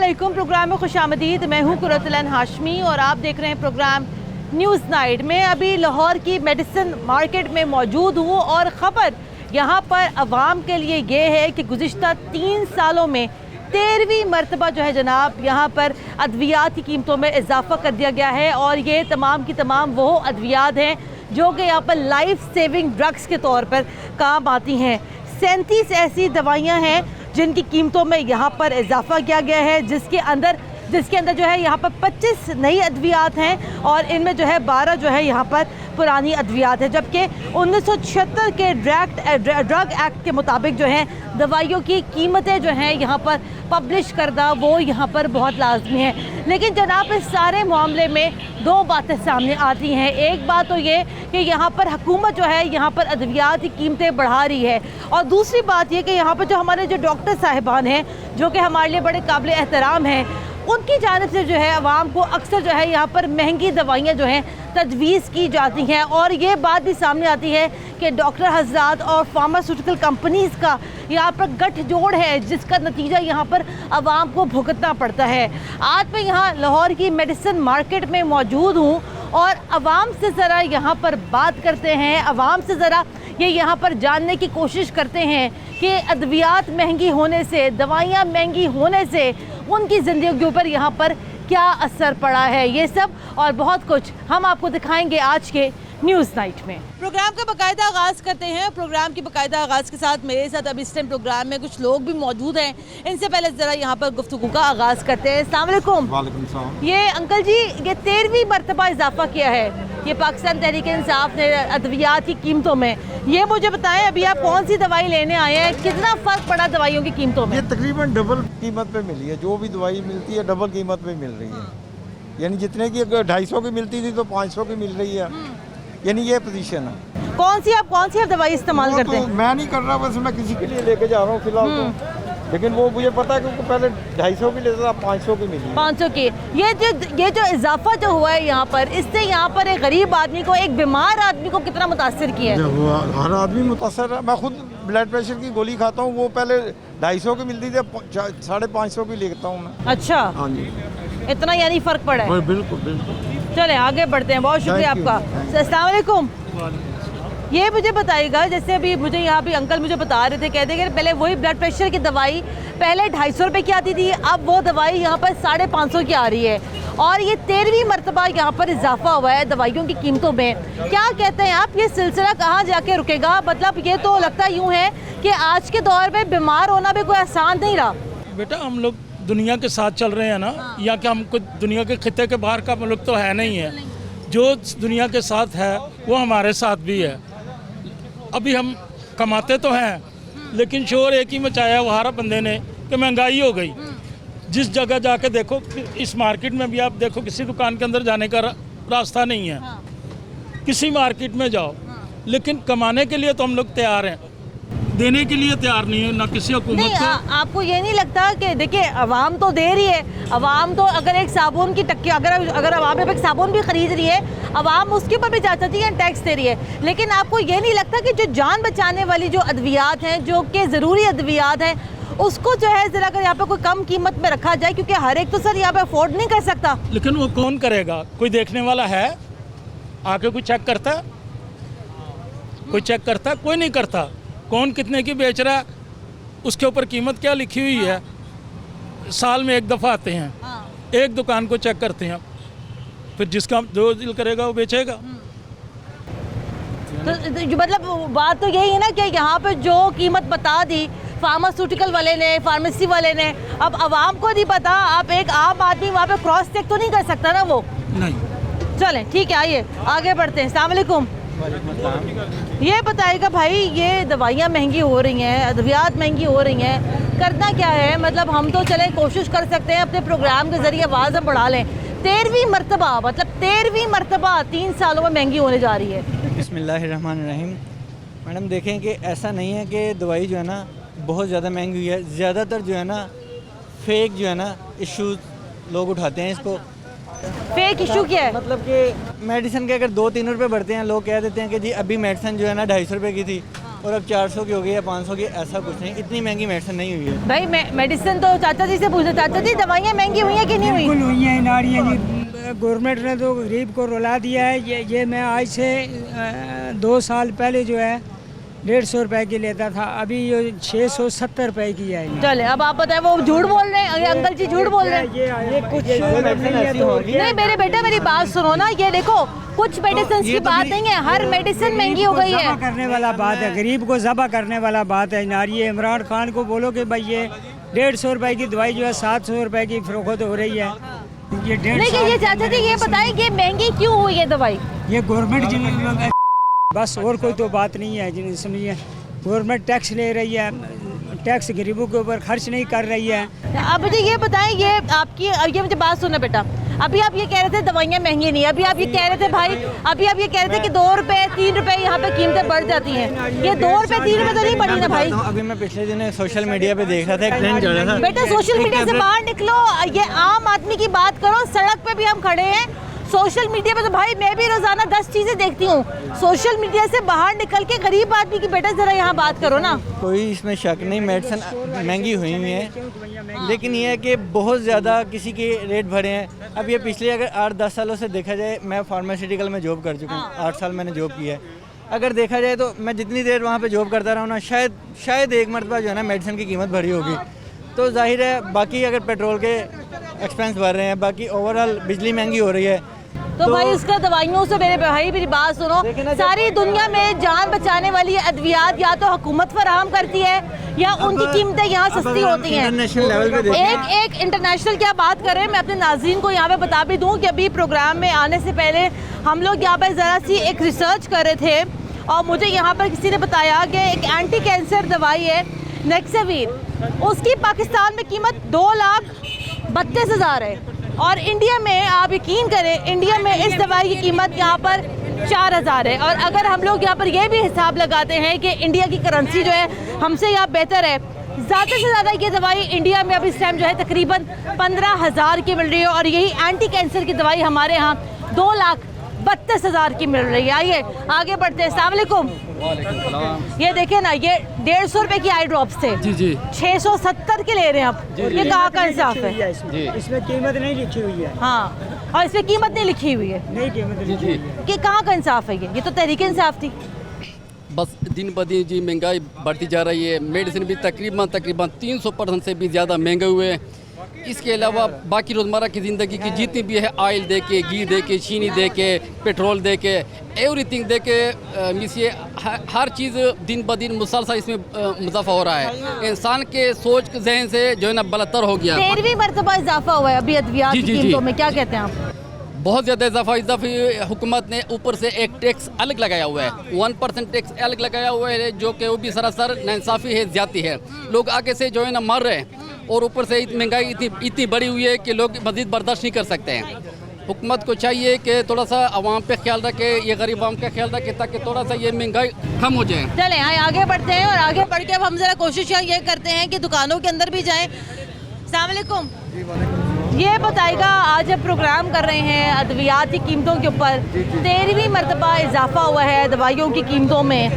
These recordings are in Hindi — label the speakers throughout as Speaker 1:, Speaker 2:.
Speaker 1: अस्सलामुअलैकुम। प्रोग्राम में खुशामदीद। मैं हूँ कुरतुलन हाशमी और आप देख रहे हैं प्रोग्राम न्यूज़ नाइट। मैं अभी लाहौर की मेडिसिन मार्केट में मौजूद हूँ और ख़बर यहाँ पर आवाम के लिए ये है कि गुज़िश्ता 3 सालों में 13वीं मरतबा जो है जनाब यहाँ पर अद्वियात की कीमतों में इजाफा कर दिया गया है। और ये तमाम की तमाम वो अद्वियात हैं जो कि यहाँ पर लाइफ सेविंग ड्रग्स के तौर पर काम आती हैं। 37 ऐसी दवाइयाँ हैं जिनकी कीमतों में यहाँ पर इजाफा किया गया है, जिसके अंदर जो है यहाँ पर 25 नई अद्वियात हैं और इनमें जो है 12 जो है यहाँ पर पुरानी अद्वियात है। जबकि 1976 के ड्रग एक्ट के मुताबिक जो है दवाइयों की कीमतें जो हैं यहाँ पर पब्लिश करना वो यहाँ पर बहुत लाजमी है। लेकिन जनाब इस सारे मामले में दो बातें सामने आती हैं। एक बात तो ये कि यहाँ पर हुकूमत जो है यहाँ पर अद्वियात की कीमतें बढ़ा रही है, और दूसरी बात ये कि यहाँ पर जो हमारे जो डॉक्टर साहिबान हैं जो कि हमारे लिए बड़े काबिल एहतराम हैं, उनकी जानिब से जो है आवाम को अक्सर जो है यहाँ पर महंगी दवाइयाँ जो हैं तजवीज़ की जाती हैं। और ये बात भी सामने आती है कि डॉक्टर हज़रात और फार्मास्यूटिकल कंपनीज़ का यहाँ पर गठजोड़ है, जिसका नतीजा यहाँ पर आवाम को भुगतना पड़ता है। आज मैं यहाँ लाहौर की मेडिसिन मार्केट में मौजूद हूँ और आवाम से ज़रा यहाँ पर बात करते हैं, आवाम से ज़रा ये यहाँ पर जानने की कोशिश करते हैं कि अद्वियात महंगी होने से, दवाइयाँ महंगी होने से उनकी ज़िंदगी के ऊपर यहाँ पर क्या असर पड़ा है। ये सब और बहुत कुछ हम आपको दिखाएंगे आज के न्यूज़ नाइट में। प्रोग्राम का बाकायदा आगाज़ करते हैं। प्रोग्राम की बाकायदा आगाज़ के साथ मेरे साथ अभी इस टाइम प्रोग्राम में कुछ लोग भी मौजूद हैं। इनसे पहले ज़रा यहाँ पर गुफ्तगू का आगाज़ करते हैं। अस्सलाम वालेकुम।
Speaker 2: वालेकुम सलाम।
Speaker 1: ये अंकल जी, ये 13वीं मरतबा इजाफा किया है ये पाकिस्तान तहरीक इंसाफ ने अद्वियात की कीमतों में। ये मुझे बताएं, अभी आप कौन सी दवाई लेने आए हैं, कितना फ़र्क पड़ा दवाइयों की कीमतों में?
Speaker 2: ये तकरीबन डबल कीमत पे मिली है। जो भी दवाई मिलती है डबल कीमत पे मिल रही है। यानी जितने की अगर 250 की मिलती थी तो 500 की मिल रही है। यानी ये पोजीशन है।
Speaker 1: कौन सी आप दवाई इस्तेमाल करते हैं?
Speaker 2: मैं नहीं कर रहा, बस मैं किसी के लिए लेके जा रहा हूँ फिलहाल तो। लेकिन वो मुझे पता है कि पहले 250 की लेता था, 500 की मिली।
Speaker 1: 500 की। ये जो इजाफा जो हुआ है यहाँ पर, इससे यहाँ पर एक गरीब आदमी को, एक बीमार आदमी को कितना मुतासर किया है?
Speaker 2: हर आदमी मुतासर है। मैं खुद ब्लड प्रेशर की गोली खाता हूँ, वो पहले 250 की मिलती थी, 550 की लेता हूँ मैं।
Speaker 1: अच्छा,
Speaker 2: हाँ जी,
Speaker 1: इतना यानी फ़र्क पड़ा है।
Speaker 2: बिल्कुल बिल्कुल।
Speaker 1: चले आगे बढ़ते हैं। बहुत शुक्रिया आपका। अस्सलाम वालेकुम। ये मुझे बताइएगा, जैसे अभी मुझे यहाँ भी अंकल मुझे बता रहे थे, कहते कि पहले वही ब्लड प्रेशर की दवाई पहले 250 रुपये की आती थी, अब वो दवाई यहाँ पर 550 की आ रही है। और ये 13वीं मरतबा यहाँ पर इजाफा हुआ है दवाइयों की कीमतों में। क्या कहते हैं आप, ये सिलसिला कहाँ जाके रुकेगा? मतलब ये तो लगता यूँ है कि आज के दौर में बीमार होना भी कोई आसान नहीं रहा।
Speaker 3: बेटा, हम लोग दुनिया के साथ चल रहे हैं ना। या कि हम कुछ दुनिया के खिते के बाहर का मुल्क तो है नहीं है। जो दुनिया के साथ है वो हमारे साथ भी है। अभी हम कमाते तो हैं, लेकिन शोर एक ही मचाया हुआ हर बंदे ने कि महंगाई हो गई। जिस जगह जाके देखो, इस मार्केट में भी आप देखो, किसी दुकान के अंदर जाने का रास्ता नहीं है। किसी मार्केट में जाओ, लेकिन कमाने के लिए तो हम लोग तैयार हैं, देने के लिए तैयार नहीं है ना किसी हुकूमत को।
Speaker 1: आपको ये नहीं लगता कि देखिए आवाम तो दे रही है, आवाम तो अगर एक साबुन की टक्की, अगर आवाम एक साबुन भी खरीद रही है, आवाम उसके ऊपर भी चाहती है टैक्स दे रही है। लेकिन आपको ये नहीं लगता कि जो जान बचाने वाली जो अद्वियात हैं, जो कि ज़रूरी अद्वियात हैं, उसको जो है ज़रा अगर यहाँ पे कोई कम कीमत में रखा जाए, क्योंकि हर एक तो सर यहाँ पे अफोर्ड नहीं कर सकता।
Speaker 3: लेकिन वो कौन करेगा? कोई देखने वाला है? आके कोई चेक करता है? कोई चेक करता है? कोई नहीं करता। कौन कितने की बेच रहा है, उसके ऊपर कीमत क्या लिखी हुई है? साल में एक दफ़ा आते हैं, एक दुकान को चेक करते हैं, फिर जिसका जो दिल करेगा वो बेचेगा।
Speaker 1: तो मतलब बात तो यही है ना कि यहाँ पे जो कीमत बता दी फार्मास्यूटिकल वाले ने, फार्मेसी वाले ने, अब आवाम को नहीं पता। आप एक आम आदमी वहाँ पे क्रॉस चेक तो नहीं कर सकता ना वो।
Speaker 3: नहीं।
Speaker 1: चलें ठीक है, आइए आगे बढ़ते हैं। अस्सलाम वालेकुम। ये बताइएगा भाई, ये दवाइयाँ महंगी हो रही हैं, अद्वियात महंगी हो रही हैं, करना क्या है? मतलब हम तो चले कोशिश कर सकते हैं अपने प्रोग्राम के ज़रिए आवाज़ हम बढ़ा लें। 13वीं मरतबा, मतलब 13वीं मरतबा 3 सालों में महंगी होने जा रही है।
Speaker 4: बिस्मिल्लाहिर्रहमानिर्रहीम। मैडम देखें कि ऐसा नहीं है कि दवाई जो है ना बहुत ज़्यादा महंगी हुई है। ज़्यादातर जो है ना फेक जो है ना इश्यूज लोग उठाते हैं इसको।
Speaker 1: फेक इशू क्या है?
Speaker 4: मतलब कि मेडिसिन के अगर 2-3 रुपये बढ़ते हैं, लोग कह देते हैं कि जी अभी मेडिसिन जो है ना 250 रुपये की थी और अब 400 की हो गई है, 500 की, ऐसा कुछ नहीं, इतनी महंगी मेडिसिन नहीं हुई है।
Speaker 1: भाई मेडिसिन तो चाचा जी से पूछो, चाचा जी दवाइयाँ महंगी हुई हैं कि नहीं हुई?
Speaker 5: बिल्कुल हुई हैं नारियाँ जी, गवर्नमेंट ने तो गरीब को रुला दिया है। ये मैं आज से 2 साल पहले जो है 150 रुपए की लेता था, अभी ये 670 रुपए की है।
Speaker 1: चले अब आप बताएं, वो झूठ बोल रहे हैं, ये अंकल जी झूठ बोल रहे हैं।
Speaker 5: ये कुछ
Speaker 4: मेडिसिन ऐसी होगी
Speaker 1: नहीं मेरे बेटा मेरी बात सुनो ना, ये देखो कुछ मेडिसिन की बात नहीं है, हर मेडिसिन महंगी हो गई है।
Speaker 5: ज़बा करने वाला बात है, गरीब को ज़बा करने वाला बात है। नारी इमरान खान को बोलो कि भाई ये 150 रुपए की दवाई जो है 700 रुपए की फरोख्त हो रही है। ये 1.5
Speaker 1: नहीं
Speaker 5: साल
Speaker 1: ये चाचा जी ये बताएं कि महंगी क्यों हुई है दवाई?
Speaker 5: ये गवर्नमेंट बस और कोई तो बात नहीं है जिन्हें समझिए। गवर्नमेंट टैक्स ले रही है, टैक्स गरीबों के ऊपर खर्च नहीं कर रही है।
Speaker 1: अब मुझे ये बताएं, ये आपकी, अब ये मुझे बात सुनो बेटा, अभी आप ये कह रहे थे दवाइयाँ महंगी नहीं, अभी आप ये कह रहे थे भाई, अभी आप ये कह रहे थे कि 2 रुपए 3 रुपए यहाँ पे कीमतें बढ़ जाती हैं, ये 2 रुपए 3 रुपए तो नहीं बढ़ी ना भाई।
Speaker 4: अभी मैं पिछले दिन सोशल मीडिया पे देख रहा था, एक ट्रेंड चल रहा था।
Speaker 1: बेटा सोशल मीडिया से बाहर निकलो, ये आम आदमी की बात करो, सड़क पे भी हम खड़े हैं। सोशल मीडिया पे तो भाई मैं भी रोजाना 10 चीजें देखती हूँ, सोशल मीडिया से बाहर निकल के गरीब आदमी की बेटा जरा यहाँ बात करो ना।
Speaker 4: कोई इसमें शक नहीं, मेडिसिन महंगी हुई है, लेकिन ये है कि बहुत ज़्यादा किसी के रेट बढ़े हैं। अब ये पिछले अगर 8-10 सालों से देखा जाए, मैं फार्मास्यूटिकल में जॉब कर चुका हूँ, 8 साल मैंने जॉब किया है। अगर देखा जाए तो मैं जितनी देर वहाँ पे जॉब करता रहा हूँ ना, शायद एक मरतबा जो है ना मेडिसिन की कीमत बढ़ी होगी। तो जाहिर है बाकी अगर पेट्रोल के एक्सपेंस बढ़ रहे हैं, बाकी ओवरऑल बिजली महंगी हो रही है,
Speaker 1: तो भाई उसका दवाइयों से मेरे भाई मेरी बात सुनो, सारी दुनिया में जान बचाने वाली अद्वियात या तो हुकूमत फराहम करती है या उनकी कीमतें यहाँ सस्ती होती हैं।
Speaker 4: इंटरनेशनल लेवल पे देखें।
Speaker 1: एक इंटरनेशनल क्या बात कर रहे हैं, मैं अपने नाज़रीन को यहाँ पे बता भी दूँ कि अभी प्रोग्राम में आने से पहले हम लोग यहाँ पर ज़रा सी एक रिसर्च कर रहे थे और मुझे यहाँ पर किसी ने बताया कि एक एंटी कैंसर दवाई है नेक्सेवीर, उसकी पाकिस्तान में कीमत 2,32,000 है और इंडिया में आप यकीन करें, इंडिया में इस दवाई की कीमत यहाँ पर 4,000 है। और अगर हम लोग यहाँ पर ये भी हिसाब लगाते हैं कि इंडिया की करेंसी जो है हमसे यहाँ बेहतर है, ज़्यादा से ज़्यादा ये दवाई इंडिया में अभी इस टाइम जो है तकरीबन 15,000 की मिल रही है और यही एंटी कैंसर की दवाई हमारे यहाँ 2,32,000 की मिल रही है। आइए आगे बढ़ते हैं। अस्सलाम वालेकुम। ये देखें ना, ये 150 रुपए की आई ड्रॉप्स थे, जी 670 के ले रहे हैं आप, ये कहाँ का इंसाफ है?
Speaker 5: इसमें कीमत नहीं लिखी हुई है।
Speaker 1: हाँ, और इसमें कीमत नहीं लिखी हुई है,
Speaker 5: नहीं कीमत लिखी हुई है।
Speaker 1: कि कहाँ का इंसाफ है? ये तो तहरीक इंसाफ थी।
Speaker 6: बस दिन ब दिन जी महंगाई बढ़ती जा रही है, मेडिसिन भी तकरीबन 300% से भी ज़्यादा महंगे हुए हैं। इसके अलावा बाकी रोज़मर्रा की ज़िंदगी की जितनी भी है, ऑयल दे के, घी दे के, चीनी दे के, पेट्रोल दे के, एवरीथिंग दे के, मीस ये हर चीज़ दिन ब दिन मुसलसल इसमें मुज़ाफ़ा हो रहा है। इंसान के सोच के जहन से जो है ना बलतर हो गया।
Speaker 1: 13वीं मरतबा इजाफा हुआ है अभी अद्वियात की कीमतों में, क्या कहते हैं आप?
Speaker 6: बहुत ज़्यादा इजाफी हुकूमत ने ऊपर से एक टैक्स अलग लगाया हुआ है, 1% टैक्स अलग लगाया हुआ है, जो कि वो भी सरासर नाइंसाफ़ी है, ज़्यादती है। लोग आगे से जो है ना मर रहे हैं और ऊपर से महंगाई इतनी बड़ी हुई है कि लोग मज़ीद बर्दाश्त नहीं कर सकते हैं। हुकूमत को चाहिए कि थोड़ा सा आवाम पे ख्याल रखे, ये गरीब आवाम का ख्याल रखे, ताकि थोड़ा सा ये महंगाई कम हो जाए।
Speaker 1: चलें आगे बढ़ते हैं और आगे बढ़ के अब हम ज़रा कोशिश ये करते हैं कि दुकानों के अंदर भी जाएं। अस्सलाम वालेकुम। ये बताएगा, आज जब प्रोग्राम कर रहे हैं अद्वियात की कीमतों के ऊपर, 13वीं मरतबा इजाफा हुआ है दवाइयों की कीमतों में।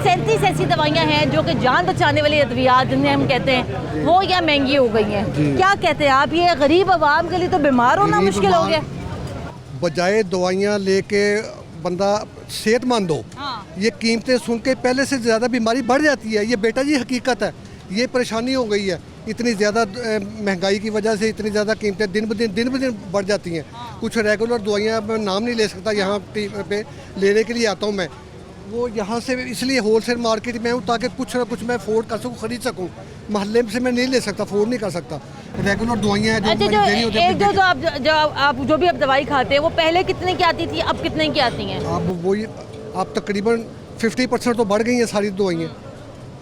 Speaker 1: 37 ऐसी दवाइयाँ हैं जो कि जान बचाने वाली अद्वियात जिन्हें हम कहते हैं, वो या महंगी हो गई हैं। क्या कहते हैं आप, ये गरीब आवाम के लिए तो बीमार होना मुश्किल हो गया?
Speaker 7: बजाय दवाइयाँ लेके बंदा सेहतमंद हो, ये कीमतें सुन के पहले से ज़्यादा बीमारी बढ़ जाती है। ये बेटा जी हकीकत है, ये परेशानी हो गई है। इतनी ज़्यादा महंगाई की वजह से इतनी ज़्यादा कीमतें दिन ब दिन बढ़ जाती हैं। कुछ रेगुलर दवाइयाँ मैं नाम नहीं ले सकता, यहाँ पे लेने के लिए आता हूँ मैं, वो यहाँ से इसलिए होलसेल मार्केट में हूँ ताकि कुछ ना कुछ मैं अफोर्ड कर सकूँ, ख़रीद सकूँ। महल्ले से मैं नहीं ले सकता, अफोर्ड नहीं कर सकता। रेगुलर दवाइयाँ हैं
Speaker 1: जो आप जो भी अब दवाई खाते हैं, वो पहले कितने की आती थी, अब कितने की आती हैं?
Speaker 7: अब तकरीबन 50% तो बढ़ गई हैं सारी दवाइयाँ।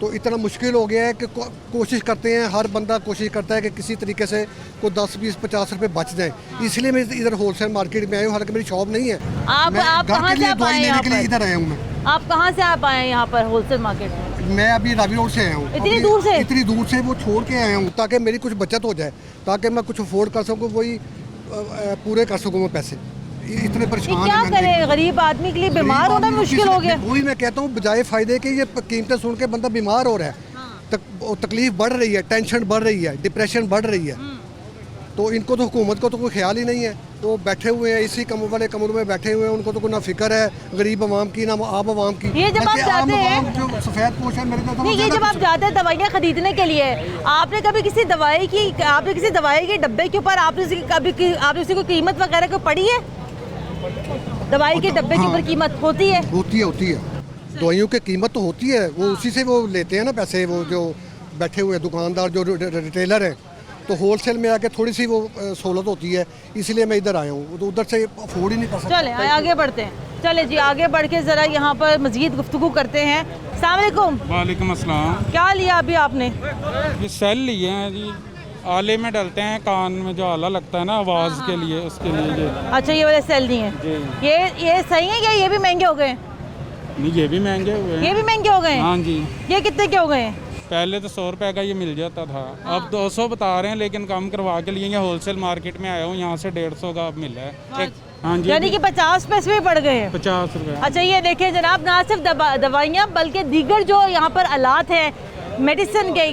Speaker 7: तो इतना मुश्किल हो गया है कि कोशिश करते हैं, हर बंदा कोशिश करता है कि किसी तरीके से को 10, 20, 50 रुपए बच जाए। इसलिए मैं इधर होलसेल मार्केट में आया हूँ, हालांकि मेरी शॉप नहीं है।
Speaker 1: आप कहाँ से आप आए यहाँ पर?
Speaker 7: इधर आया हूँ मैं।
Speaker 1: आप कहाँ से आप आए यहाँ पर होलसेल मार्केट में?
Speaker 7: मैं अभी रावी रोड से आया हूँ।
Speaker 1: इतनी दूर से?
Speaker 7: इतनी दूर से वो छोड़ के आया हूँ ताकि मेरी कुछ बचत हो जाए, ताकि मैं कुछ अफोर्ड कर सकूँ, वही पूरे कर सकूँ मैं पैसे। इतने
Speaker 1: ये
Speaker 7: परेशान
Speaker 1: क्या
Speaker 7: हैं
Speaker 1: करे, गरीब आदमी के लिए बीमार होना मुश्किल हो गया।
Speaker 7: वही मैं कहता हूँ, बजाय फ़ायदे के ये कीमतें सुन के बंदा बीमार हो रहा है, तकलीफ बढ़ रही है, टेंशन बढ़ रही है, डिप्रेशन बढ़ रही है। तो इनको तो हुकूमत को तो कोई ख्याल ही नहीं है। वो बैठे हुए हैं इसी कमर वाले कमरों में बैठे हुए हैं, उनको तो कोई ना फिक्र है गरीब आवाम की, ना आम आवाम की।
Speaker 1: ये जब आप
Speaker 7: बल्कि आम
Speaker 1: जाते हैं-
Speaker 7: आवाम जो सफ़ेद पोश है मेरे को तो
Speaker 1: नहीं, ये जब आप जाते हैं दवाइयाँ खरीदने के लिए, आपने कभी किसी दवाई के डब्बे के ऊपर आपने किसी को कीमत वगैरह को पड़ी है? दवाई के डब्बे के ऊपर कीमत होती है?
Speaker 7: होती है दवाइयों की कीमत तो होती है, वो उसी से वो लेते हैं ना पैसे, वो जो बैठे हुए दुकानदार जो रिटेलर हैं, तो होलसेल में आके थोड़ी सी वो सहूलत होती है, इसलिए मैं इधर आया हूँ, तो उधर से अफोर्ड ही नहीं कर सकता।
Speaker 1: चले आगे बढ़ते हैं, चले जी आगे बढ़ के ज़रा यहाँ पर मज़ीद गुफ्तगू करते हैं। अस्सलाम वालेकुम।
Speaker 8: वालेकुम अस्सलाम।
Speaker 1: क्या लिया अभी आपने?
Speaker 8: ये सेल लिए हैं जी, आले में डलते हैं, कान में जो आला लगता है ना आवाज़ के लिए, उसके लिए जी।
Speaker 1: अच्छा, ये वाले सेल नहीं है, ये सही है या ये भी महंगे हो गए?
Speaker 8: नहीं, ये भी महंगे हुए हैं।
Speaker 1: ये भी महंगे हो गए हैं?
Speaker 8: हाँ जी।
Speaker 1: ये कितने के हो गए हैं?
Speaker 8: पहले तो 100 रुपए का ये मिल जाता था, अब 200 बता रहे हैं, लेकिन कम करवा के लिए होलसेल मार्केट में आया हूँ, यहाँ से 150 का अब मिला है। हाँ जी,
Speaker 1: यानी कि 50 पैसे भी बढ़ गए हैं।
Speaker 8: 50 रुपए।
Speaker 1: अच्छा, ये देखें जनाब, ना सिर्फ दवाइयाँ बल्कि दीगर जो यहाँ पर आलात हैं मेडिसिन के,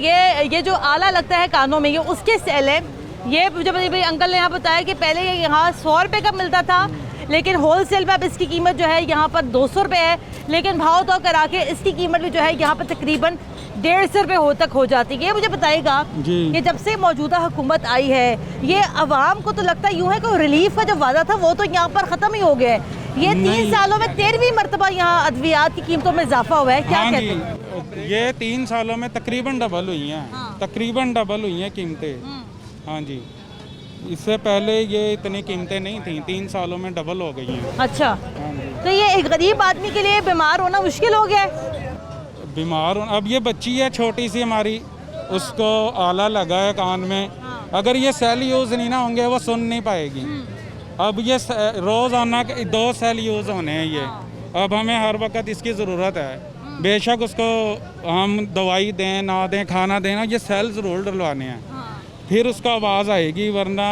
Speaker 1: ये जो आला लगता है कानों में, ये उसके सेल है। ये मुझे भाई अंकल ने यहाँ बताया कि पहले ये यहाँ 100 रुपये का मिलता था, लेकिन होलसेल में अब इसकी कीमत जो है यहाँ पर 200 रुपये है, लेकिन भाव तो करा के इसकी कीमत भी जो है यहाँ पर तकरीबन 150 रुपये तक हो जाती है। ये मुझे बताइएगा कि जब से मौजूदा हुकूमत आई है, ये आवाम को तो लगता यूँ है कि रिलीफ का जो वादा था वो तो यहाँ पर ख़त्म ही हो गया है। ये 3 सालों में 13वीं मरतबा यहाँ अद्वियात की कीमतों में इजाफा हुआ है, क्या
Speaker 8: हाँ
Speaker 1: कहते हैं?
Speaker 8: ये 3 सालों में तकरीबन डबल हुई हैं, तकरीबन डबल हुई हैं कीमतें। हाँ जी, इससे पहले ये इतनी कीमतें नहीं थी, 3 सालों में डबल हो गई हैं।
Speaker 1: अच्छा, तो ये एक गरीब आदमी के लिए बीमार होना मुश्किल हो गया है।
Speaker 8: बीमार अब ये बच्ची है छोटी सी हमारी, उसको आला लगा है कान में, अगर ये सेल यूज़ नहीं ना होंगे वो सुन नहीं पाएगी। अब ये रोज़ाना 2 सेल यूज़ होने हैं ये, अब हमें हर वक्त इसकी ज़रूरत है। बेशक उसको हम दवाई दें ना दें, खाना देना, ये सेल ज़रूर डलवाने हैं, फिर उसको आवाज़ आएगी, वरना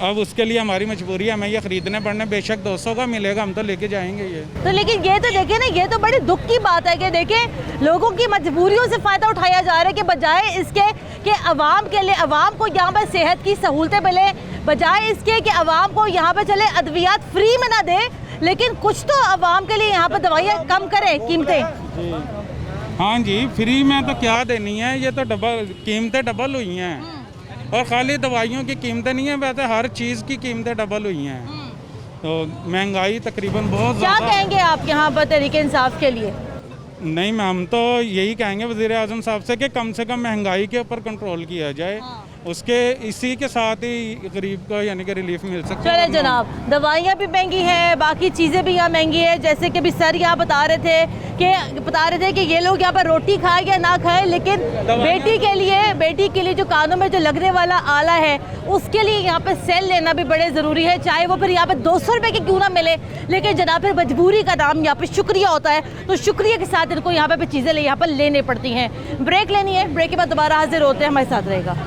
Speaker 8: अब उसके लिए हमारी मजबूरी है, हमें ये ख़रीदने पड़ने। बेशक 200 का मिलेगा, हम तो लेके जाएंगे ये।
Speaker 1: तो लेकिन ये तो देखें ना, ये तो बड़ी दुख की बात है कि देखें लोगों की मजबूरियों से फ़ायदा उठाया जा रहा है, कि बजाय इसके कि अवाम के लिए, अवाम को यहाँ पर सेहत की सहूलतें मिले, बजाय इसके कि अवाम को यहाँ पर चले अद्वियात फ्री में ना दे, लेकिन कुछ तो अवाम के लिए यहाँ पर दवाइयाँ कम करें कीमतें।
Speaker 8: हाँ जी, फ्री में तो क्या देनी है, ये तो डबल कीमतें डबल हुई हैं, और ख़ाली दवाइयों की कीमतें नहीं है, वैसे हर चीज़ की कीमतें डबल हुई हैं। तो महंगाई तकरीबन बहुत
Speaker 1: क्या
Speaker 8: ज़्यादा।
Speaker 1: कहेंगे आप यहाँ पर तहरीक इंसाफ के लिए?
Speaker 8: नहीं, हम तो यही कहेंगे वज़ीर आज़म साहब से कि कम से कम महंगाई के ऊपर कंट्रोल किया जाए, उसके इसी के साथ ही गरीब को यानी कि रिलीफ मिल सकता है।
Speaker 1: चले जनाब, दवाइयाँ भी महंगी हैं, बाकी चीज़ें भी यहाँ महंगी है। जैसे कि अभी सर यहाँ बता रहे थे कि ये लोग यहाँ पर रोटी खाए या ना खाए, लेकिन बेटी के लिए जो कानों में जो लगने वाला आला है, उसके लिए यहाँ पर सेल लेना भी बड़े ज़रूरी है, चाहे वो फिर यहाँ पर 200 रुपये की क्यों ना मिले, लेकिन जनाब फिर मजबूरी का नाम यहाँ पर शुक्रिया होता है, तो शुक्रिया के साथ इनको यहाँ पर चीज़ें यहाँ पर लेने पड़ती हैं। ब्रेक लेनी है, ब्रेक के बाद दोबारा हाजिर होते हैं, हमारे साथ रहेगा।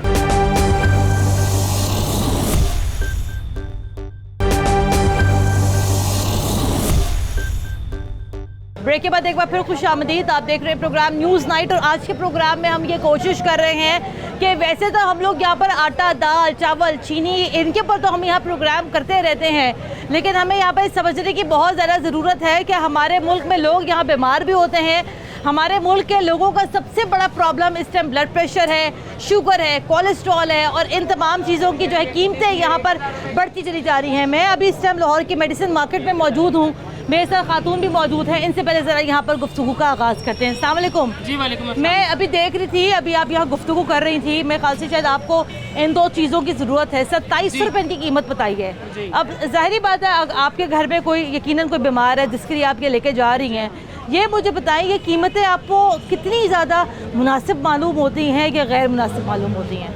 Speaker 1: ब्रेक के बाद एक बार फिर खुश आमदीद। आप देख रहे हैं प्रोग्राम न्यूज़ नाइट, और आज के प्रोग्राम में हम ये कोशिश कर रहे हैं कि वैसे तो हम लोग यहाँ पर आटा, दाल, चावल, चीनी, इनके ऊपर तो हम यहाँ प्रोग्राम करते रहते हैं, लेकिन हमें यहाँ पर समझने की बहुत ज़्यादा ज़रूरत है कि हमारे मुल्क में लोग यहाँ बीमार भी होते हैं। हमारे मुल्क के लोगों का सबसे बड़ा प्रॉब्लम इस टाइम ब्लड प्रेशर है, शुगर है, कोलेस्ट्रॉल है, और इन तमाम चीज़ों की जो है कीमतें यहाँ पर बढ़ती चली जा रही हैं। मैं अभी इस टाइम लाहौर की मेडिसिन मार्केट में मौजूद हूँ, मेरे साथ खातून भी मौजूद हैं। इनसे पहले ज़रा यहाँ पर गुफ्तगू का आगाज़ करते हैं। अस्सलाम वालेकुम।
Speaker 9: जी वालेकुम।
Speaker 1: मैं अभी देख रही थी, अभी आप यहाँ गुफ्तगू कर रही थी, मैं ख्याल से शायद आपको इन 2 चीज़ों की ज़रूरत है। 2700 रुपये इनकी कीमत बताई है। अब जाहिर बात है आपके घर में कोई यकीनन कोई बीमार है जिसके लिए आप ये लेके जा रही हैं, ये मुझे बताइए ये कीमतें आपको कितनी ज़्यादा मुनासिब मालूम होती हैं या गैर मुनासिब मालूम होती हैं?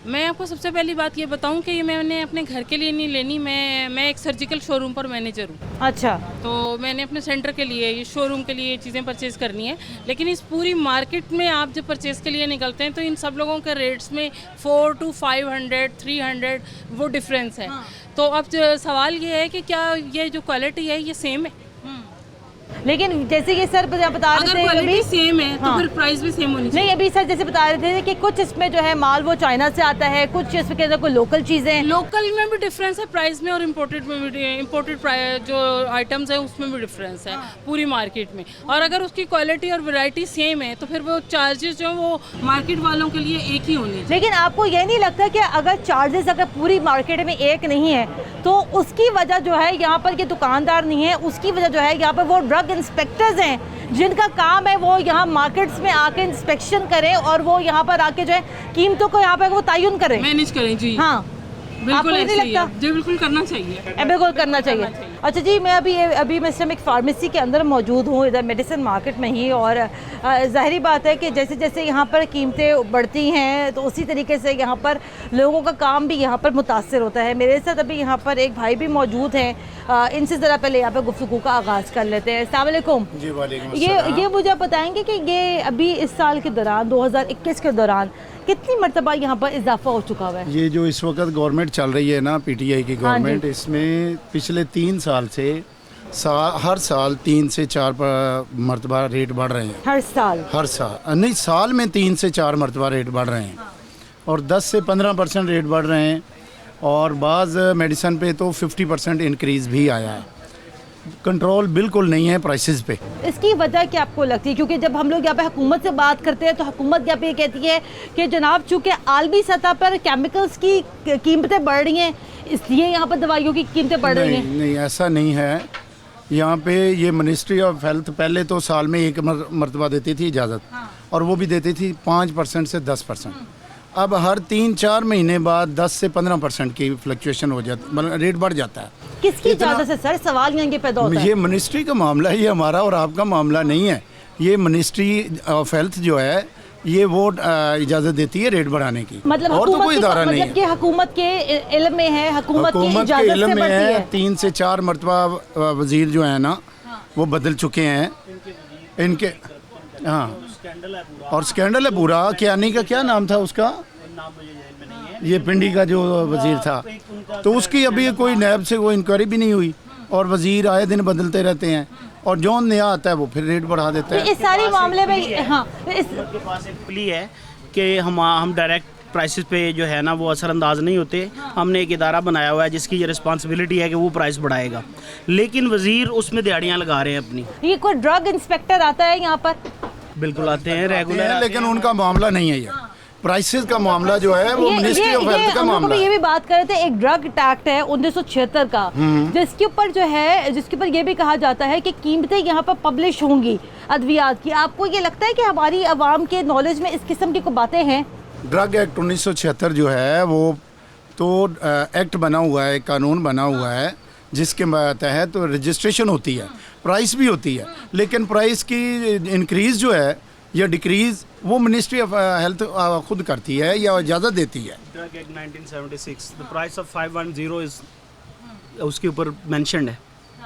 Speaker 9: मैं आपको सबसे पहली बात ये बताऊं कि ये मैंने अपने घर के लिए नहीं लेनी, मैं एक सर्जिकल शोरूम पर मैनेजर हूँ।
Speaker 1: अच्छा,
Speaker 9: तो मैंने अपने सेंटर के लिए, ये शोरूम के लिए चीज़ें परचेज़ करनी है। लेकिन इस पूरी मार्केट में आप जब परचेज़ के लिए निकलते हैं तो इन सब लोगों के रेट्स में 400 to 500, 300 वो डिफरेंस है। तो अब सवाल ये है कि क्या ये जो क्वालिटी है ये सेम है?
Speaker 1: लेकिन जैसे कि सर बता रहे थे,
Speaker 9: क्वालिटी
Speaker 1: अभी
Speaker 9: सेम है तो फिर प्राइस भी सेम होनी चाहिए।
Speaker 1: नहीं, अभी सर जैसे बता रहे थे कि कुछ इसमें जो है माल वो चाइना से आता है, कुछ इसमें के अंदर कोई लोकल चीज़ें हैं।
Speaker 9: लोकल में भी डिफरेंस है प्राइस में, और इम्पोर्टेड में भी, इम्पोर्टेड जो आइटम्स है उसमें भी डिफरेंस है पूरी मार्केट में। और अगर उसकी क्वालिटी और वैरायटी सेम है तो फिर वो चार्जेस जो वो मार्केट वालों के लिए एक ही होनी चाहिए।
Speaker 1: लेकिन आपको ये नहीं लगता कि अगर चार्जेस अगर पूरी मार्केट में एक नहीं है तो उसकी वजह जो है यहाँ पर ये दुकानदार नहीं है, उसकी वजह जो है यहाँ पर वो ड्रग इंस्पेक्टर्स हैं जिनका काम है वो यहाँ मार्केट्स में आके इंस्पेक्शन करें और वो यहाँ पर आके जो है कीमतों को यहाँ पर वो तयन करें,
Speaker 9: मैनेज करें। जी
Speaker 1: हाँ,
Speaker 9: बिल्कुल
Speaker 1: नहीं
Speaker 9: ऐसे ही
Speaker 1: लगता?
Speaker 9: है। जी बिल्कुल करना चाहिए,
Speaker 1: बिल्कुल करना चाहिए। अच्छा जी, मैं अभी मैं इस टाइम एक फार्मेसी के अंदर मौजूद हूँ, इधर मेडिसिन मार्केट में ही, और ज़ाहिरी बात है कि जैसे जैसे यहाँ पर कीमतें बढ़ती हैं तो उसी तरीके से यहाँ पर लोगों का काम भी यहाँ पर मुतासर होता है। मेरे साथ अभी यहाँ पर एक भाई भी मौजूद हैं, इनसे ज़रा पहले यहाँ पर गुफ्तगू का आगाज़ कर लेते हैं। अस्सलाम वालेकुम
Speaker 10: जी। वालेकुम
Speaker 1: ये मुझे बताएंगे कि ये अभी इस साल के दौरान 2021 के दौरान कितनी मरतबा यहाँ पर इजाफा हो चुका हुआ है?
Speaker 10: ये जो इस वक्त गवर्नमेंट चल रही है ना, पीटीआई की गवर्नमेंट, इसमें पिछले 3 साल से हर साल 3 से 4 मरतबा रेट बढ़ रहे हैं।
Speaker 1: हर साल
Speaker 10: नहीं, साल में 3 से 4 मरतबा रेट बढ़ रहे हैं, और 10 से 15% रेट बढ़ रहे हैं, और बाज़ मेडिसन पे तो 50% इंक्रीज़ भी आया है। कंट्रोल बिल्कुल नहीं है प्राइसेस पे।
Speaker 1: इसकी वजह क्या आपको लगती है? क्योंकि जब हम लोग यहाँ पे हुकूमत से बात करते हैं तो हुकूमत यहाँ पे ये कहती है कि जनाब चूँकि आलमी सतह पर केमिकल्स की कीमतें बढ़ रही हैं इसलिए यहाँ पर दवाइयों की कीमतें बढ़ रही हैं।
Speaker 10: नहीं, ऐसा नहीं है। यहाँ पे ये मिनिस्ट्री ऑफ हेल्थ पहले तो साल में एक मरतबा देती थी इजाज़त, और वो भी देती थी 5% से 10%। अब हर 3-4 महीने बाद 10 से 15% की फ्लक्चुएशन हो जाती, मतलब रेट बढ़ जाता है।
Speaker 1: किसकी इजाज़त से सर? सवाल यहाँ पैदा होता है।
Speaker 10: ये मिनिस्ट्री का मामला है, ये हमारा और आपका मामला नहीं है। ये मिनिस्ट्री ऑफ हेल्थ जो है ये वो इजाज़त देती है रेट बढ़ाने की,
Speaker 1: मतलब
Speaker 10: और तो कोई इदारा नहीं है।
Speaker 1: कि हुकूमत के इल्म में है, हुकूमत की इजाज़त से बढ़ती है।
Speaker 10: 3 से 4 मरतबा वजीर जो है ना वो बदल चुके हैं इनके। हाँ, और स्कैंडल है पूरा। कियानी का क्या नाम था उसका, ये पिंडी का जो वजीर था, तो उसकी अभी कोई नैब से वो इंक्वायरी भी नहीं हुई, और वजीर आए दिन बदलते रहते हैं, और जो नया आता है वो फिर रेट बढ़ा देता है।
Speaker 1: इस सारी मामले में हाँ,
Speaker 11: के पास एक प्ली है कि हम डायरेक्ट प्राइसेस पे जो है ना वो असरअंदाज नहीं होते। हमने एक इदारा बनाया हुआ है जिसकी ये रिस्पांसिबिलिटी है कि वो प्राइस बढ़ाएगा, लेकिन वजीर उसमें दिहाड़ियाँ लगा रहे हैं अपनी।
Speaker 1: ये कोई ड्रग इंस्पेक्टर आता है यहाँ पर?
Speaker 11: बिल्कुल आते हैं रेगुलर,
Speaker 10: लेकिन उनका मामला नहीं है ये। प्राइसेस का मामला जो है वो मिनिस्ट्री ऑफ हेल्थ का मामला है।
Speaker 1: ये भी बात कर रहे थे, एक ड्रग एक्ट है 1976 का, जिसके ऊपर जो है, जिसके ऊपर ये भी कहा जाता है कि कीमतें यहाँ पर पब्लिश होंगी अद्वियात की। आपको ये लगता है कि हमारी आवाम के नॉलेज में इस किस्म की कोई बातें हैं?
Speaker 10: ड्रग एक्ट 1976 जो है वो तो एक्ट बना हुआ है, कानून बना हुआ है, जिसके तहत तो रजिस्ट्रेशन होती है, प्राइस भी होती है, लेकिन प्राइस की इंक्रीज़ जो है या डिक्रीज़ वो मिनिस्ट्री ऑफ हेल्थ खुद करती है या इजाज़त देती है।
Speaker 11: Drug act 1976 the price of 510 is उसके ऊपर मेंशन्ड है।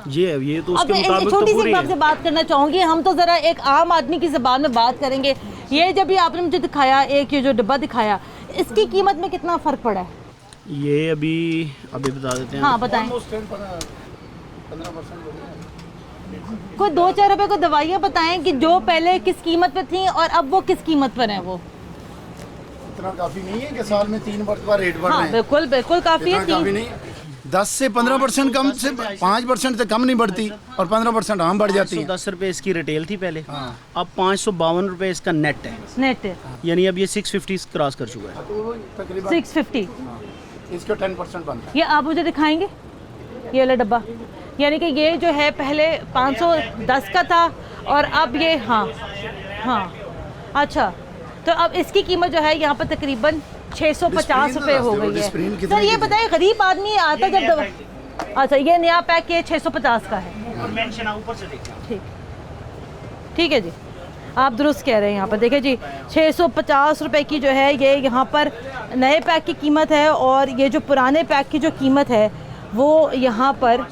Speaker 11: ये तो उसके मुताबिक
Speaker 1: छोटी
Speaker 11: तो
Speaker 1: सी आपसे बात करना चाहूँगी, हम तो ज़रा एक आम आदमी की ज़बान में बात करेंगे। ये जब भी आपने मुझे दिखाया, एक ये जो डब्बा दिखाया, इसकी कीमत में कितना फ़र्क पड़ा है?
Speaker 11: ये अभी बता देते हैं।
Speaker 1: हाँ बताएं। कोई 2-4 रुपए को दवाइयाँ बताएं कि जो पहले किस कीमत पे थी और अब वो किस कीमत पर हैं। वो
Speaker 10: इतना काफ़ी नहीं है कि साल में 3 मरतबा रेट बढ़ रहे हैं।
Speaker 1: बिल्कुल बिल्कुल काफ़ी है।
Speaker 10: काफ़ी नहीं, 10 से 15% कम से 5% से कम नहीं बढ़ती, और 15% आम बढ़ जाती है।
Speaker 11: 10 रुपये इसकी रिटेल थी पहले, अब 552 रुपये इसका नेट है।
Speaker 1: नेट है,
Speaker 11: यानी अब ये 650 क्रॉस कर चुका है।
Speaker 1: 650
Speaker 10: इसका 10% बनता है।
Speaker 1: ये आप मुझे दिखाएंगे ये वाला डब्बा, यानी कि ये जो है पहले 510 का था और अब ये हाँ अच्छा, तो अब इसकी कीमत जो है यहाँ पर तकरीबन 650 रुपये हो गई है। सर ये बताइए, गरीब आदमी आता जब दवा, अच्छा ये नया पैक ये 650 का है। ठीक है जी। आप दुरुस्त कह रहे हैं। यहाँ पर देखिए जी 650 रुपए की जो है ये यहाँ पर नए पैक की कीमत है, और ये जो पुराने पैक की जो कीमत है वो यहाँ पर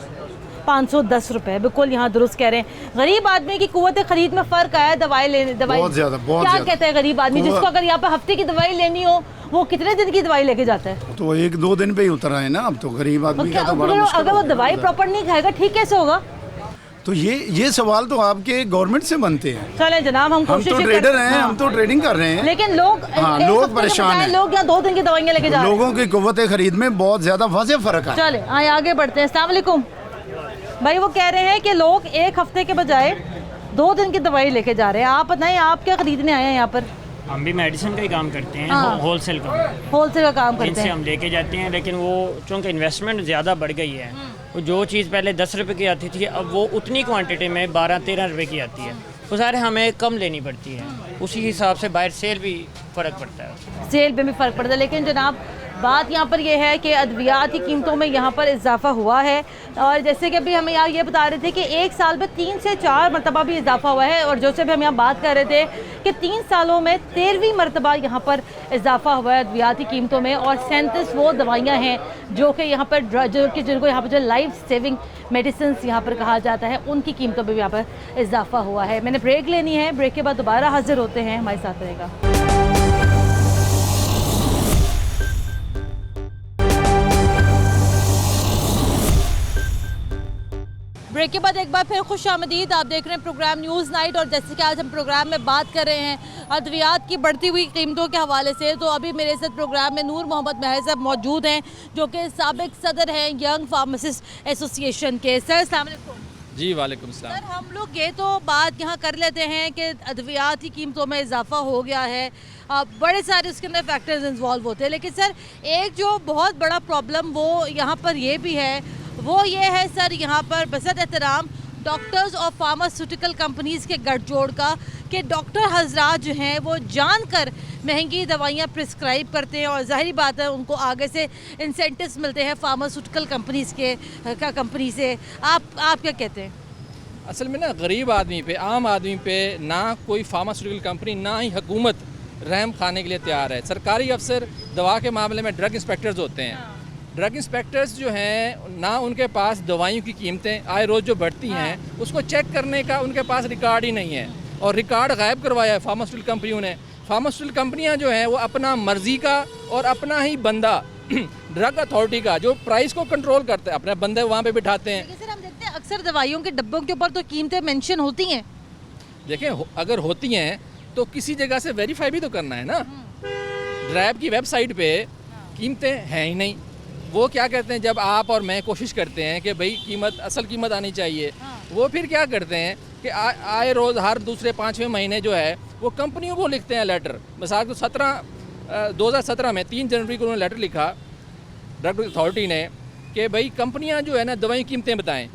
Speaker 1: 510 रुपए। बिल्कुल यहाँ दुरुस्त कह रहे हैं। गरीब आदमी की कुव्वत खरीद में फ़र्क आया दवाई लेने, दवाई
Speaker 10: बहुत ज़्यादा, बहुत
Speaker 1: क्या
Speaker 10: ज़्यादा।
Speaker 1: कहते हैं गरीब आदमी जिसको अगर यहाँ पर हफ्ते की दवाई लेनी हो, वो कितने दिन की दवाई लेके जाता है?
Speaker 10: तो 1-2 दिन पे ही उतर आए ना, अब तो गरीब आदमी का तो बड़ा मुश्किल
Speaker 1: अगर वो
Speaker 10: हो
Speaker 1: दवाई
Speaker 10: जाता है।
Speaker 1: प्रॉपर नहीं खाएगा ठीक कैसे होगा?
Speaker 10: तो ये सवाल तो आपके गवर्नमेंट से बनते हैं।
Speaker 1: चले जनाब, हम
Speaker 10: हम
Speaker 1: कोशिश
Speaker 10: तो
Speaker 1: ही
Speaker 10: ट्रेडर
Speaker 1: करते
Speaker 10: हैं, हम तो ट्रेडिंग कर रहे हैं,
Speaker 1: लेकिन लोग
Speaker 10: हाँ,
Speaker 1: एक
Speaker 10: लोग
Speaker 1: हफ्ते के
Speaker 10: परेशान
Speaker 1: बजाय
Speaker 10: हैं।
Speaker 1: लोग यहाँ 2 दिन की दवाइयाँ लेके जा रहे हैं।
Speaker 10: लोगों की कुव्वत खरीद में बहुत ज्यादा वाज़ेह फर्क है।
Speaker 1: चले आए आगे बढ़ते हैं। अस्सलाम वालेकुम भाई, वो कह रहे हैं कि लोग एक हफ्ते के बजाय 2 दिन की दवाई लेके जा रहे हैं। आप बताएं आप क्या खरीदने आए हैं यहाँ पर?
Speaker 5: हम भी मेडिसिन का ही काम करते हैं,
Speaker 1: हाँ।
Speaker 5: होलसेल का,
Speaker 1: होलसेल का काम करते
Speaker 5: इनसे
Speaker 1: हैं।
Speaker 5: हम लेके जाते हैं। लेकिन वो चूँकि इन्वेस्टमेंट ज़्यादा बढ़ गई है, वो जो चीज़ पहले 10 रुपए की आती थी अब वो उतनी क्वांटिटी में 12-13 रुपए की आती है। वो सारे हमें कम लेनी पड़ती है, उसी हिसाब से बाहर सेल भी फ़र्क पड़ता है।
Speaker 1: सेल में भी फ़र्क पड़ता है। लेकिन जनाब बात यहाँ पर यह है कि अद्वियात की कीमतों में यहाँ पर इजाफा हुआ है, और जैसे कि अभी हमें यहाँ ये बता रहे थे कि 1 साल में 3 से 4 मरतबा भी इजाफा हुआ है, और जैसे भी हम यहाँ बात कर रहे थे कि 3 सालों में 13वीं मरतबा यहाँ पर इजाफा हुआ है अद्वियात की कीमतों में। और 37 वो दवाइयाँ हैं जो कि यहाँ पर जिनको यहाँ पर जो लाइफ सेविंग मेडिसिन यहाँ पर कहा जाता है, उनकी कीमतों में भी यहाँ पर इजाफा हुआ है। मैंने ब्रेक लेनी है, ब्रेक के बाद दोबारा हाजिर होते हैं, हमारे साथ रहेगा। ब्रेक के बाद एक बार फिर खुश आमदीद। आप देख रहे हैं प्रोग्राम न्यूज़ नाइट, और जैसे कि आज हम प्रोग्राम में बात कर रहे हैं अद्वियात की बढ़ती हुई कीमतों के हवाले से, तो अभी मेरे साथ प्रोग्राम में नूर मोहम्मद महर साहब मौजूद हैं जो कि साबिक सदर हैं यंग फार्मासिस्ट एसोसिएशन के। सर अस्सलाम वालेकुम।
Speaker 12: जी वालेकुम सलाम।
Speaker 1: सर हम लोग ये तो बात यहाँ कर लेते हैं कि अद्वियात की कीमतों में इजाफा हो गया है, बड़े सारे उसके अंदर फैक्टर्स इन्वॉल्व होते हैं, लेकिन सर एक जो बहुत बड़ा प्रॉब्लम वो यहाँ पर ये भी है, वो ये है सर यहाँ पर बसत एहतराम डॉक्टर्स और फार्मास्यूटिकल कंपनीज़ के गठजोड़ का कि डॉक्टर हजरात जो हैं वो जानकर महंगी दवाइयाँ प्रिस्क्राइब करते हैं, और ज़ाहिर बात है उनको आगे से इंसेंटिव्स मिलते हैं फार्मास्यूटिकल कंपनीज़ के कंपनी से। आप क्या कहते हैं?
Speaker 12: असल में ना गरीब आदमी पे, आम आदमी पे ना कोई फार्मास्यूटिकल कंपनी ना ही हुकूमत रहम खाने के लिए तैयार है। सरकारी अफसर दवा के मामले में ड्रग इंस्पेक्टर्स होते हैं। ड्रग इंस्पेक्टर्स जो हैं ना उनके पास दवाइयों की कीमतें आए रोज़ जो बढ़ती हैं उसको चेक करने का उनके पास रिकॉर्ड ही नहीं है, और रिकॉर्ड गायब करवाया है फार्मास्यूटिकल कंपनियों ने। फार्मास्यूटिकल कंपनियां जो हैं वो अपना मर्जी का और अपना ही बंदा ड्रग अथॉरिटी का जो प्राइस को कंट्रोल करते हैं, अपने बंदे वहाँ पे बिठाते हैं।
Speaker 1: लेकिन सर हम देखते हैं अक्सर दवाइयों के डब्बों के ऊपर तो कीमतें मेंशन होती हैं।
Speaker 12: देखें अगर होती हैं तो किसी जगह से वेरीफाई भी तो करना है ना। ड्रैब की वेबसाइट पे कीमतें हैं ही नहीं। वो क्या कहते हैं, जब आप और मैं कोशिश करते हैं कि भाई कीमत असल कीमत आनी चाहिए, वो फिर क्या करते हैं कि आए रोज़ हर दूसरे 5वें महीने जो है वो कंपनियों को लिखते हैं लेटर। मिसाल को 2017 में 3 जनवरी को उन्होंने लेटर लिखा ड्रग अथॉरिटी ने कि भाई कंपनियां जो है ना दवाई कीमतें बताएं,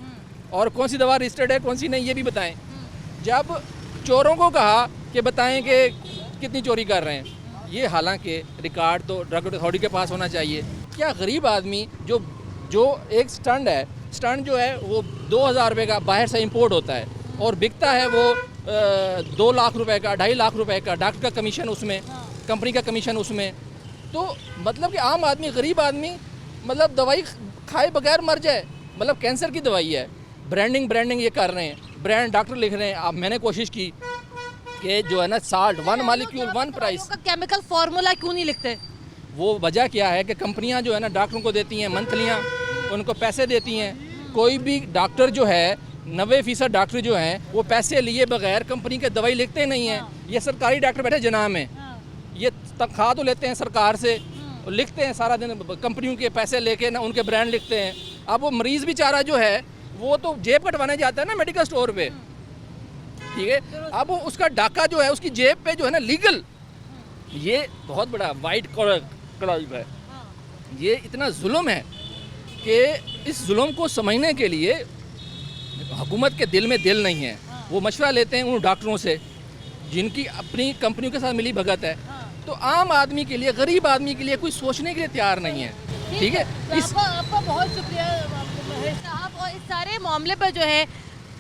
Speaker 12: और कौन सी दवा रजिस्टर्ड है कौन सी नहीं ये भी बताएं। जब चोरों को कहा कि बताएं कि कितनी चोरी कर रहे हैं, ये हालांकि रिकॉर्ड तो ड्रग अथॉरिटी के पास होना चाहिए। क्या गरीब आदमी जो एक स्टंट है, स्टंट जो है वो 2000 रुपये का बाहर से इंपोर्ट होता है और बिकता है वो 2 लाख रुपए का, 2.5 लाख रुपए का, डॉक्टर का कमीशन उसमें, कंपनी का कमीशन उसमें। तो मतलब कि आम आदमी, गरीब आदमी मतलब दवाई खाए बगैर मर जाए। मतलब कैंसर की दवाई है, ब्रांडिंग ये कर रहे हैं, ब्रांड डॉक्टर लिख रहे हैं। अब मैंने कोशिश की कि जो है ना साल्ट 1 मॉलिक्यूल 1 प्राइस
Speaker 1: का केमिकल फार्मूला क्यों नहीं लिखते?
Speaker 12: वो वजह क्या है कि कंपनियां जो है ना डॉक्टरों को देती हैं मंथलियां, उनको पैसे देती हैं। कोई भी डॉक्टर जो है 90% डॉक्टर जो हैं वो पैसे लिए बगैर कंपनी के दवाई लिखते नहीं हैं। ये सरकारी डॉक्टर बैठे जनाब में, ये तनख्वाह तो लेते हैं सरकार से, लिखते हैं सारा दिन कंपनियों के पैसे लेके ना, उनके ब्रांड लिखते हैं। अब वो मरीज़ बेचारा जो है वो तो जेब कटवाने जाता है ना मेडिकल स्टोर पे, ठीक है। अब वो उसका डाका जो है उसकी जेब पे जो है ना लीगल, ये बहुत बड़ा वाइट क्राइम है। ये इतना जुल्म है कि इस जुल्म को समझने के लिए हुकूमत के दिल में दिल नहीं है। वो मशवरा लेते हैं उन डॉक्टरों से जिनकी अपनी कंपनियों के साथ मिली भगत है। तो आम आदमी के लिए, गरीब आदमी के लिए कोई सोचने के लिए तैयार नहीं है, ठीक है।
Speaker 1: आपका बहुत शुक्रिया साहब। और इस सारे मामले पर जो है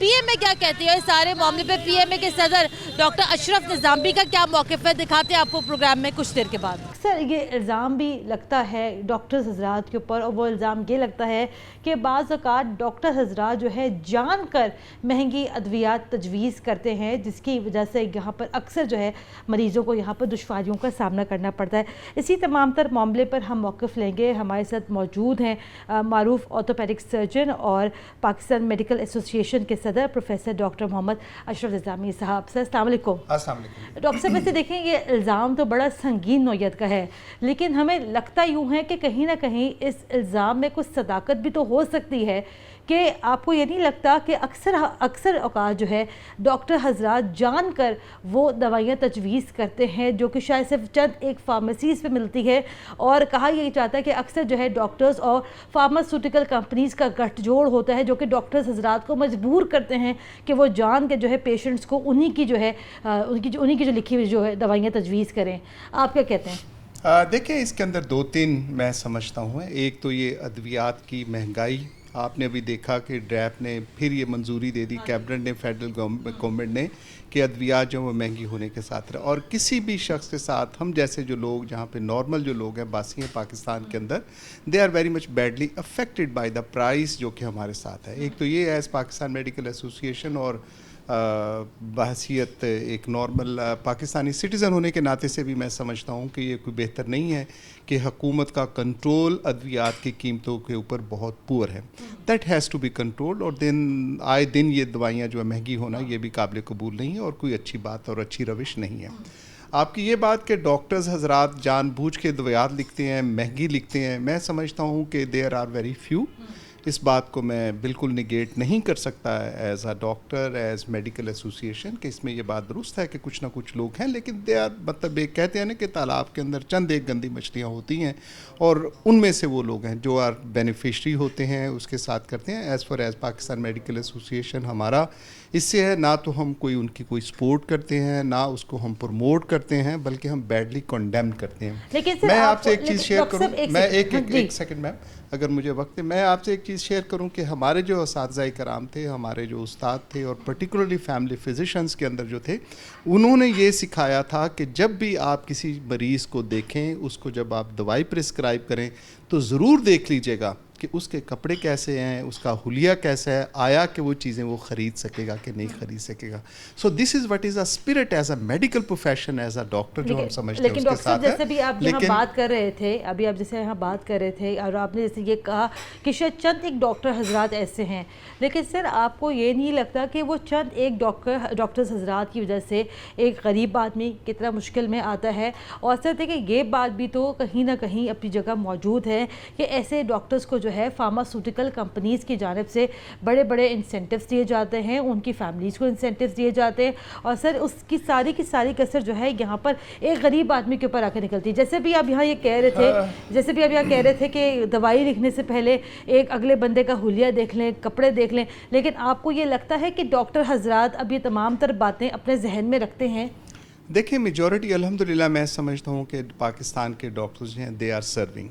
Speaker 1: पीएमए क्या कहती है इस सारे मामले पे? पीएमए के सदर डॉक्टर अशरफ निज़ामी का क्या मौक़िफ़ है, दिखाते हैं आपको प्रोग्राम में कुछ देर के बाद। अक्सर ये इल्ज़ाम भी लगता है डॉक्टर्स हजरात के ऊपर, और वो इल्ज़ाम ये लगता है कि बाज़ औक़ात डॉक्टर हजरात जो है जानकर महंगी अद्वियात तजवीज़ करते हैं, जिसकी वजह से यहाँ पर अक्सर जो है मरीज़ों को यहाँ पर दुश्वारियों का सामना करना पड़ता है। इसी तमाम तर मामले पर हम मौक़िफ़ लेंगे। हमारे साथ मौजूद हैं मारूफ ऑर्थोपेडिक सर्जन और पाकिस्तान मेडिकल एसोसिएशन के सदर प्रोफेसर डॉक्टर मोहम्मद अशरफ निज़ामी साहब। सर अस्सलाम वालेकुम। डॉक्टर साहब, वैसे देखें ये इल्ज़ाम तो बड़ा संगीन नौयत का है, लेकिन हमें लगता यूँ है कि कहीं ना कहीं इस इल्ज़ाम में कुछ सदाकत भी तो हो सकती है कि आपको ये नहीं लगता कि अक्सर औकात जो है डॉक्टर हजरात जानकर वो दवाइयाँ तजवीज़ करते हैं जो कि शायद सिर्फ चंद एक फार्मेसीज़ पे मिलती है, और कहा यही जाता है कि अक्सर जो है डॉक्टर्स और फार्मास्यूटिकल कंपनीज़ का गठजोड़ होता है जो कि डॉक्टर्स हजरात को मजबूर करते हैं कि वो जान के जो है पेशेंट्स को उन्हीं की जो लिखी हुई जो है दवाइयाँ तजवीज़ करें। आप क्या कहते हैं?
Speaker 13: देखिए, इसके अंदर दो तीन मैं समझता हूँ। एक तो ये अद्वियात की महंगाई, आपने अभी देखा कि ड्रैप ने फिर ये मंजूरी दे दी, कैबिनेट ने, फेडरल गवर्नमेंट ने, कि अद्वियात जो वो महंगी होने के साथ रहे। और किसी भी शख्स के साथ हम जैसे जो लोग, जहाँ पे नॉर्मल जो लोग हैं, बासी हैं पाकिस्तान के अंदर, they are very much badly affected by the price जो कि हमारे साथ है। एक तो ये एज़ पाकिस्तान मेडिकल एसोसिएशन और बहसीत एक नॉर्मल पाकिस्तानी सिटीज़न होने के नाते से भी मैं समझता हूँ कि ये कोई बेहतर नहीं है कि हुकूमत का कंट्रोल अद्वियात की कीमतों के ऊपर बहुत पुअर है। That has to be controlled. और आए दिन ये दवाइयाँ जो है महंगी होना, ये भी काबिल कबूल नहीं है और कोई अच्छी बात और अच्छी रविश नहीं है। आपकी ये बात कि डॉक्टर्स हजरात जानबूझ के दवाइयात लिखते हैं, महंगी लिखते हैं, मैं समझता हूँ कि देयर आर वेरी फ्यू। इस बात को मैं बिल्कुल निगेट नहीं कर सकता as a doctor, as medical association, कि इसमें ये बात दुरुस्त है कि कुछ ना कुछ लोग हैं, लेकिन दे आर, मतलब एक कहते हैं ना कि तालाब के अंदर चंद एक गंदी मछलियाँ होती हैं और उनमें से वो लोग हैं जो आर बेनिफिशरी होते हैं, उसके साथ करते हैं। As far as Pakistan medical association हमारा इससे है, ना तो हम कोई उनकी कोई सपोर्ट करते हैं, ना उसको हम प्रमोट करते हैं, बल्कि हम बैडली कंडेम करते हैं।
Speaker 1: लेकिन
Speaker 13: मैं आपसे एक चीज़ शेयर करूँ, मैं एक सेकंड मैम, अगर मुझे वक्त है, मैं आपसे एक चीज़ शेयर करूं कि हमारे जो असातिज़ा कराम थे, हमारे जो उस्ताद थे, और पर्टिकुलरली फैमिली फिजिशियंस के अंदर जो थे, उन्होंने ये सिखाया था कि जब भी आप किसी मरीज़ को देखें, उसको जब आप दवाई प्रिस्क्राइब करें, तो ज़रूर देख लीजिएगा कि उसके कपड़े कैसे हैं, उसका हुलिया कैसा है, आया कि वो चीज़ें वो ख़रीद सकेगा कि नहीं ख़रीद सकेगा। So this is what is a spirit as a medical profession, as a doctor जो हम समझते हैं उसके साथ है।
Speaker 1: लेकिन डॉक्टर साहब, जैसे भी आप यहाँ बात कर रहे थे, अभी आप जैसे यहाँ बात कर रहे थे और आपने जैसे ये कहा कि शायद चंद एक डॉक्टर हजरात ऐसे हैं, लेकिन सर आपको ये नहीं लगता कि वो चंद एक डॉक्टर्स हजरात की वजह से एक गरीब आदमी कितना मुश्किल में आता है? और सर देखिए, ये बात भी तो कहीं ना कहीं अपनी जगह मौजूद है कि ऐसे डॉक्टर्स को जो है फार्मास्यूटिकल कंपनीज़ की जानिब से बड़े बड़े इंसेंटिव्स दिए जाते हैं, उनकी फैमिलीज़ को इंसेंटिव्स दिए जाते हैं, और सर उसकी सारी की सारी कसर जो है यहाँ पर एक गरीब आदमी के ऊपर आकर निकलती है। जैसे भी आप यहाँ ये कह रहे थे कि दवाई लिखने से पहले एक अगले बंदे का हुलिया देख लें, कपड़े देख लें, लेकिन आपको ये लगता है कि डॉक्टर हजरात अब ये तमाम तर बातें अपने जहन में रखते हैं?
Speaker 13: देखिए, मेजॉरिटी अल्हम्दुलिल्लाह मैं समझता हूँ कि पाकिस्तान के डॉक्टर्स हैं, दे आर सर्विंग।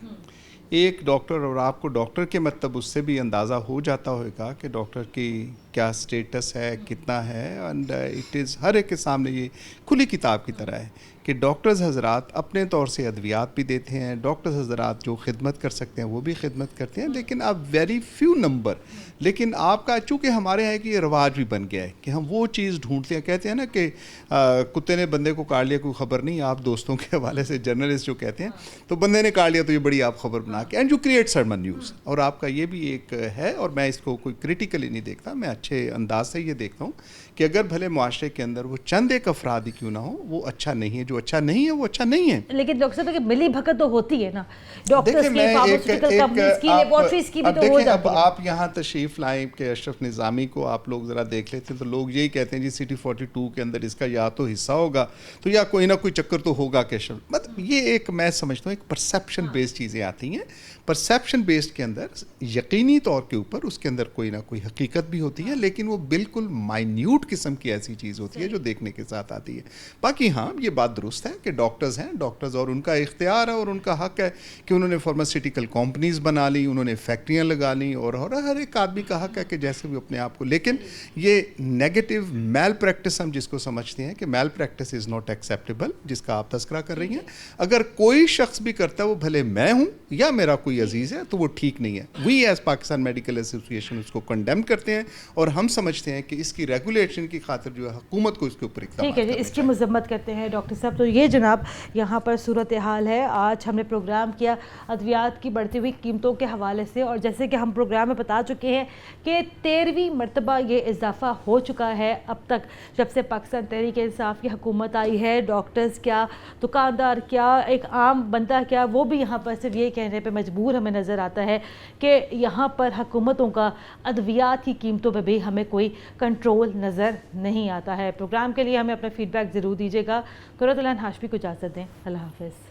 Speaker 13: एक डॉक्टर, और आपको डॉक्टर के मतलब उससे भी अंदाज़ा हो जाता होगा कि डॉक्टर की क्या स्टेटस है, कितना है, एंड इट इज़ हर एक के सामने ये खुली किताब की तरह है कि डॉक्टर्स हजरात अपने तौर से अद्वियात भी देते हैं, डॉक्टर्स हजरात जो खिदमत कर सकते हैं वो भी खिदमत करते हैं, लेकिन अब वेरी फ्यू नंबर। लेकिन आपका चूँकि हमारे यहाँ कि ये रवाज भी बन गया है कि हम वो चीज़ ढूंढते हैं, कहते हैं ना कि कुत्ते ने बंदे को काट लिया कोई ख़बर नहीं, आप दोस्तों के हवाले से जर्नलिस्ट जो कहते हैं, तो बंदे ने काट लिया तो ये बड़ी आप खबर बना के, and you create sermon news. और आपका ये भी एक है, और मैं इसको कोई क्रिटिकली नहीं देखता, मैं अच्छे अंदाज से ये देखता हूँ कि अगर भले मुआशरे के अंदर वो चंद एक अफराद ही क्यों ना हो, वो अच्छा नहीं है, जो अच्छा नहीं है वो अच्छा नहीं है।
Speaker 1: लेकिन डॉक्टर साहब, मिली भगत तो होती है ना डॉक्टर्स की, फार्मास्यूटिकल कंपनीज की, लेबोरेटरीज की भी तो हो जाती है।
Speaker 13: आप यहाँ तशरीफ लाएं कि अशरफ निज़ामी को आप लोग ज़रा देख लेते हैं तो लोग यही कहते हैं जी सिटी 42 के अंदर इसका या तो हिस्सा होगा, तो या कोई ना कोई चक्कर तो होगा कि मतलब ये एक, मैं समझता हूँ एक परसेप्शन बेस्ड चीज़ें आती हैं। परसेप्शन बेस्ड के अंदर यकीनी तौर के ऊपर उसके अंदर कोई ना कोई हकीकत भी होती है, लेकिन वो बिल्कुल माइन्यूट किस्म की ऐसी चीज़ होती है जो देखने के साथ आती है। बाकी हाँ, ये बात दुरुस्त है कि डॉक्टर्स हैं, डॉक्टर्स और उनका इख्तियार है और उनका हक है कि उन्होंने फार्मास्यूटिकल कंपनीज बना ली, उन्होंने फैक्ट्रियाँ लगा ली, और हर एक आदमी का हक है कि जैसे भी अपने आप को, लेकिन ये नेगेटिव मैल प्रैक्टिस हम जिसको समझते हैं कि मैल प्रैक्टिस इज़ नॉट एक्सेप्टेबल, जिसका आप तस्करा कर रही हैं, अगर कोई शख्स भी करता है, वो भले मैं हूँ या मेरा कोई अजीज़ है, तो वो ठीक नहीं है। We as Pakistan medical association उसको कंडेम करते हैं और हम समझते हैं कि इसकी रेगुलेशन की खातिर जो है हुकूमत को इसके ऊपर
Speaker 1: ठीक है जी, इसकी मजम्मत करते हैं डॉक्टर साहब। तो ये जनाब यहाँ पर सूरत हाल है। आज हमने प्रोग्राम किया अद्वियात की बढ़ती हुई कीमतों के हवाले से, और जैसे कि हम प्रोग्राम में बता चुके हैं कि 13वीं मरतबा ये इजाफा हो चुका है अब तक, जब से पाकिस्तान तहरीक इंसाफ की हुकूमत आई है। डॉक्टर्स क्या, दुकानदार क्या, एक आम बंदा क्या, वो भी यहाँ पर सिर्फ ये कहने पे मजबूर हमें नज़र आता है कि यहाँ पर हुकूमतों का अद्वियात की कीमतों पे भी हमें कोई कंट्रोल नज़र नहीं आता है। प्रोग्राम के लिए हमें अपना फीडबैक ज़रूर दीजिएगा। कुरतुल हाशमी को इजाज़त दें। अल्लाह हाफ़िज़।